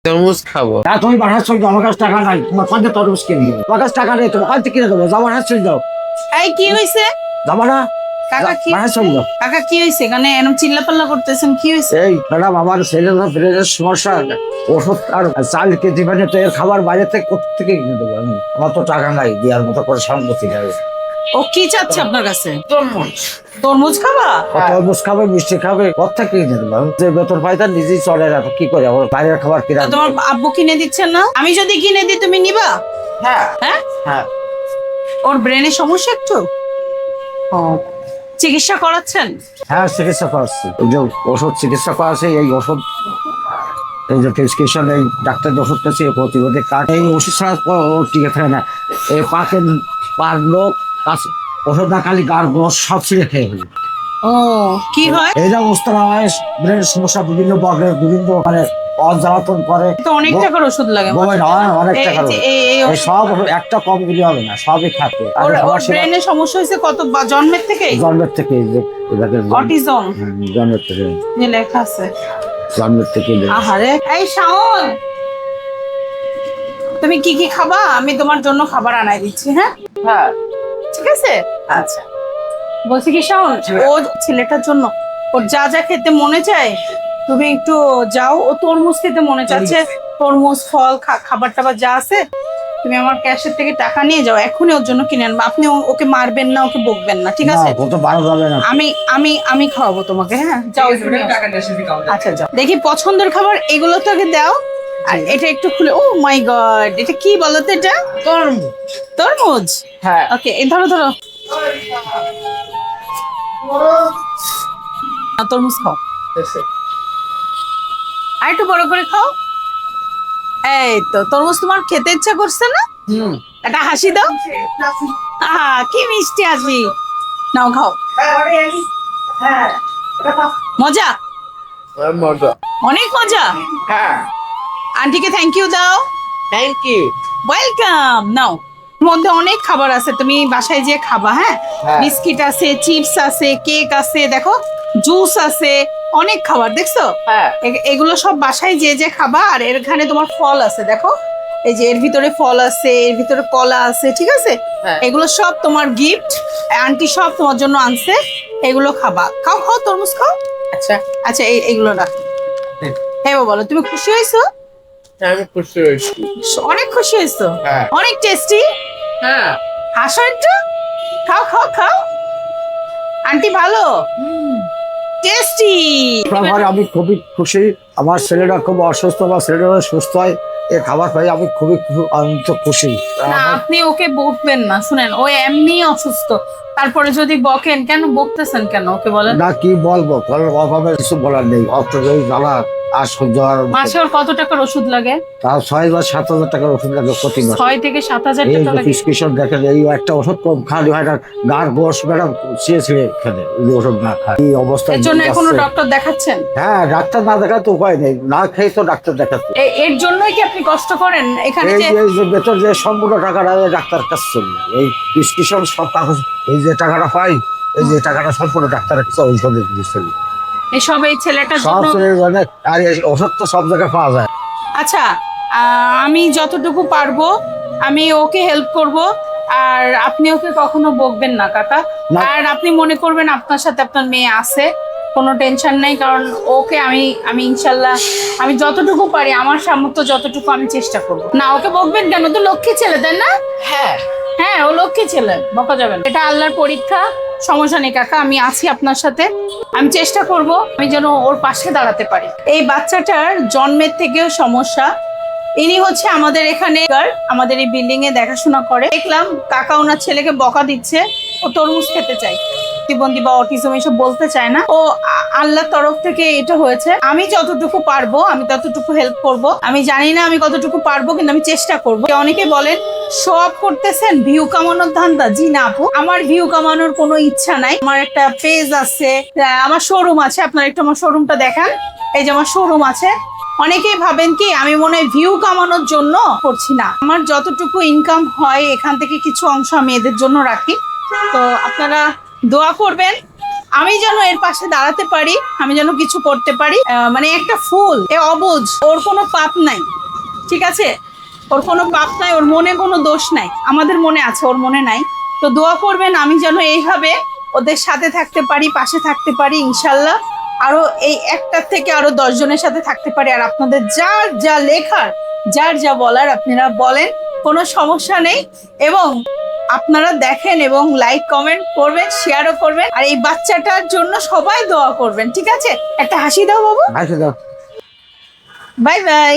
তরমুজ খাবো। তা তুমি বাসায় চলে যাও, আমার কাছে টাকা নাই, তোমার কাছে তরমুজ কিনে দেবো, আমার কাছে টাকা নেই, তোমার কাছে কিনে দেবো, যাও বাসায় চলে যাও। এই কি হয়েছে যাবো না, কাকা? কি বাসায় চলে যাও। কাকা কি হয়েছে? এখানে এরকম চিল্লাপাল্লা করতেছেন, কি হয়েছে? এই ম্যাডাম, আমার ছেলের ব্রেনের সমস্যা, ওষুধ আর চাল কেজি মানে তো এর খাবার বাইরে থেকে কোথেকে কিনে দেবো আমি? আমার তো টাকা নাই দেওয়ার মতো করে সম্পত্তি নাই। ও কি চাচ্ছে আপনার কাছে? তরমুজ। তরমুজ খাবা? তরমুজ খাবে, মিষ্টি খাবে, কোথেকে কিনে দেবো? আমি যে বেতন পাই তার নিজেই চলে না, তো কি করে আমার বাইরের খাবার কিনে তা তোমার আব্বু কিনে দিচ্ছেন না? আমি যদি কিনে দিই তুমি নিবা? হ্যাঁ হ্যাঁ, হ্যাঁ। ওর ব্রেনের সমস্যা একটু। ও, চিকিৎসা করাচ্ছেন? হ্যাঁ, চিকিৎসা করাচ্ছি, এই যে ওষুধ চিকিৎসা করাচ্ছে, এই ওষুধ, এই যে প্রেসক্রিপশন, এই ডাক্তার ওষুধ পেয়েছি, প্রতিরোধে কাঠ, এই ওষুধ ছাড়া ও টিকে থাকে না। এই পাকে পার লোক কাছে ওষুধ না খালি গার গোস সব ছিঁড়ে খেয়ে ফেলি। ও, কি হয়? এই যে অবস্থা হয়, ব্রেনের সমস্যা, বিভিন্ন বগের বিভিন্ন মানে জ্বালাতন করে, তো অনেক টাকার ওষুধ লাগে। বমি না হয়, অনেক টাকা এই যে এই এই সব ওষুধ একটা কম দিলে হবে না, সবই খাতে। আর ওর আমার সেবা ব্রেনের সমস্যা হয়েছে কত জন্মের থেকে? জন্মের থেকে, এই যে এটাকে অটিজম জন্মের থেকে, যে লেখা আছে। জন্মের থেকে। আহারে, এই শাওন, তুমি কি কি খাবা? আমি তোমার জন্য খাবার আনাই দিচ্ছি। হ্যাঁ হ্যাঁ ঠিক আছে। আচ্ছা, বলছি কি শাওন, ও ছেলেটার জন্য ওর যা যা খেতে মনে চায় তুমি একটু যাও। ও তরমুজ খেতে মনে চাচ্ছে, তরমুজ ফল খাবার টাবার যা আছে তুমি আমার ক্যাশের থেকে টাকা নিয়ে যাও, এখনই ওর জন্য কিনে আনবা। আপনি ওকে মারবেন না, ওকে বকবেন না, ঠিক আছে? ও তো বারো যাবে না। আমি আমি আমি খাওয়াবো তোমাকে। হ্যাঁ যাও, তুমি আসো। আচ্ছা যাও, দেখি পছন্দের খাবার এগুলো তো আগে দাও। আর এটা একটু খুলে, ও মাই গড, এটা কি বলো তো? এটা তরমুজ। তরমুজ? হ্যাঁ। ওকে, ধরো ধরো। তরমুজ খাও, আর একটু বড় করে খাও। এই তো তরমুজ তোমার খেতে ইচ্ছা করছে না? একটা হাসি দাও। কি মিষ্টি হাসি। নাও খাও। মজা, মজা। অনেক মজা। হ্যাঁ, আন্টিকে থ্যাংক ইউ দাও। Thank you. ওয়েলকাম। নাও, মধ্যে অনেক খাবার আছে, তুমি বাসায় যেয়ে খাবা। হ্যাঁ, হ্যাঁ। বিস্কিট আছে, চিপস আছে, কেক আছে, দেখো জুস আছে, অনেক খাবার দেখছো। হ্যাঁ। এগুলো সব বাসায় যে খাবা। আর এখানে তোমার ফল আছে, দেখো এই যে এর ভিতরে ফল আছে, এর ভিতরে কলা আছে, ঠিক আছে? হ্যাঁ। এগুলো সব তোমার গিফট, আন্টি সব তোমার জন্য আনছে। এগুলো খাবা, খাও খাও, তরমুজ খাও। আচ্ছা। আচ্ছা, এইগুলো রাখ। হ্যাঁ বলো, তুমি খুশি হয়েছো? আমি খুশি হয়েছি। অনেক খুশি হয়েছো? হ্যাঁ। অনেক টেস্টি। হ্যাঁ। হাসো একটু, খাও খাও খাও। আন্টি ভালো, টেস্টি। আমার আমি খুবই খুশি, আমার ছেলেটা খুব অসুস্থ, আমার ছেলেটা সুস্থ হয়, এ খাবার পাই আমি খুবই আনন্দ খুশি। না, আপনি ওকে বকবেন না, শুনেন ও এমনি অসুস্থ, তারপরে যদি বকেন কেন, বকতেছেন কেন ওকে বলেন। না কি বলবো, অভাবে কিছু বলার নেই, অর্থনৈতিক জ্বালা আর সহ্য হওয়ার মতো। মাসে ওর কত টাকার ওষুধ লাগে? তাও 6 বা 7 হাজার টাকার ওষুধ লাগে প্রতি মাসে। 6 থেকে 7 হাজার এই টাকা লাগে। প্রেসক্রিপশন দেখেন, এই একটা ওষুধ কম খালি হয় না, গার গোস ম্যাডাম ছিঁড়ে ছিঁড়ে খেলে, এই ওষুধ না খায় এই অবস্থা। এর জন্য এখনো ডক্টর দেখাচ্ছেন? হ্যাঁ, ডাক্তার না দেখায় তো উপায় নেই, না খেয়ে তো ডাক্তার দেখাচ্ছে। এর জন্যই কি আপনি কষ্ট করেন এখানে এই যে? যে বেতন যে সম্পূর্ণ টাকাটা ডাক্তার কাছে চলবে, এই প্রেসক্রিপশন সব কাগজ, এই যে টাকাটা পাই, এই যে টাকাটা সম্পূর্ণ ডাক্তারের কাছে ঔষধের চলবে এসব এই ছেলেটার সব জন্য। চলে মানে, আর এই ওষুধ তো সব জায়গায় পাওয়া যায়। আচ্ছা, আমি যতটুকু পারবো আমি ওকে হেল্প করব। আর আপনি ওকে কখনো বকবেন না কাকা। না। আর আপনি মনে করবেন আপনার সাথে আপনার মেয়ে আছে, কোনো টেনশন নেই। কারণ ওকে আমি ইনশাল্লাহ আমি যতটুকু পারি, আমার সামর্থ্য যতটুকু আমি চেষ্টা করব। না, ওকে বকবেন কেন? তো লক্ষ্মী ছেলে, তাই না? হ্যাঁ। হ্যাঁ, ও লক্ষ্মী ছেলে, বকা যাবে না। এটা আল্লাহর পরীক্ষা, সমস্যা নেই কাকা, আমি আছি আপনার সাথে। আমি চেষ্টা করব আমি যেন ওর পাশে দাঁড়াতে পারি। এই বাচ্চাটার জন্মের থেকেও সমস্যা। ইনি হচ্ছে আমাদের এখানে আমাদের এই বিল্ডিং এ দেখাশোনা করে। দেখলাম কাকা ওনার ছেলেকে বকা দিচ্ছে, ও তরমুজ খেতে চায়, প্রতিবন্ধী বা অটিজম এসব বলতে চায় না। ও আল্লাহর তরফ থেকে এটা হয়েছে। আমি যতটুকু পারবো আমি ততটুকু হেল্প করব। আমি জানি না আমি কতটুকু পারবো, কিন্তু আমি চেষ্টা করব। অনেকে বলেন শো অফ করতেছেন, ভিউ কামানোর ধান্দা। জি না আপু, আমার ভিউ কামানোর কোনো ইচ্ছা নাই। আমার একটা পেজ আছে, আমার শোরুম আছে, আপনার একটু আমার শোরুমটা দেখান। এই যে আমার শোরুম আছে। অনেকেই ভাবেন কি আমি মনে হয় ভিউ কামানোর জন্য করছি, না। আমার যতটুকু ইনকাম হয় এখান থেকে কিছু অংশ আমি এদের জন্য রাখি। তো আপনারা দোয়া করবেন আমি যেন এর পাশে দাঁড়াতে পারি, আমি যেন কিছু করতে পারি। মানে একটা ফুল, এ অবুঝ, ওর কোনো পাপ নাই, ঠিক আছে? ওর কোনো পাপ নাই, ওর মনে কোনো দোষ নাই। আমাদের মনে আছে, ওর মনে নাই। তো দোয়া করবেন আমি যেন এইভাবে ওদের সাথে থাকতে পারি, পাশে থাকতে পারি ইনশাল্লাহ। আরো এই একটার থেকে আরো 10 জনের সাথে থাকতে পারি। আর আপনাদের যার যা লেখার, যার যা বলার আপনারা বলেন, কোনো সমস্যা নেই। এবং আপনারা দেখেন এবং লাইক কমেন্ট করবেন, শেয়ারও করবেন। আর এই বাচ্চাটার জন্য সবাই দোয়া করবেন, ঠিক আছে? একটা হাসি দাও বাবু, আচ্ছা দাও। Bye bye.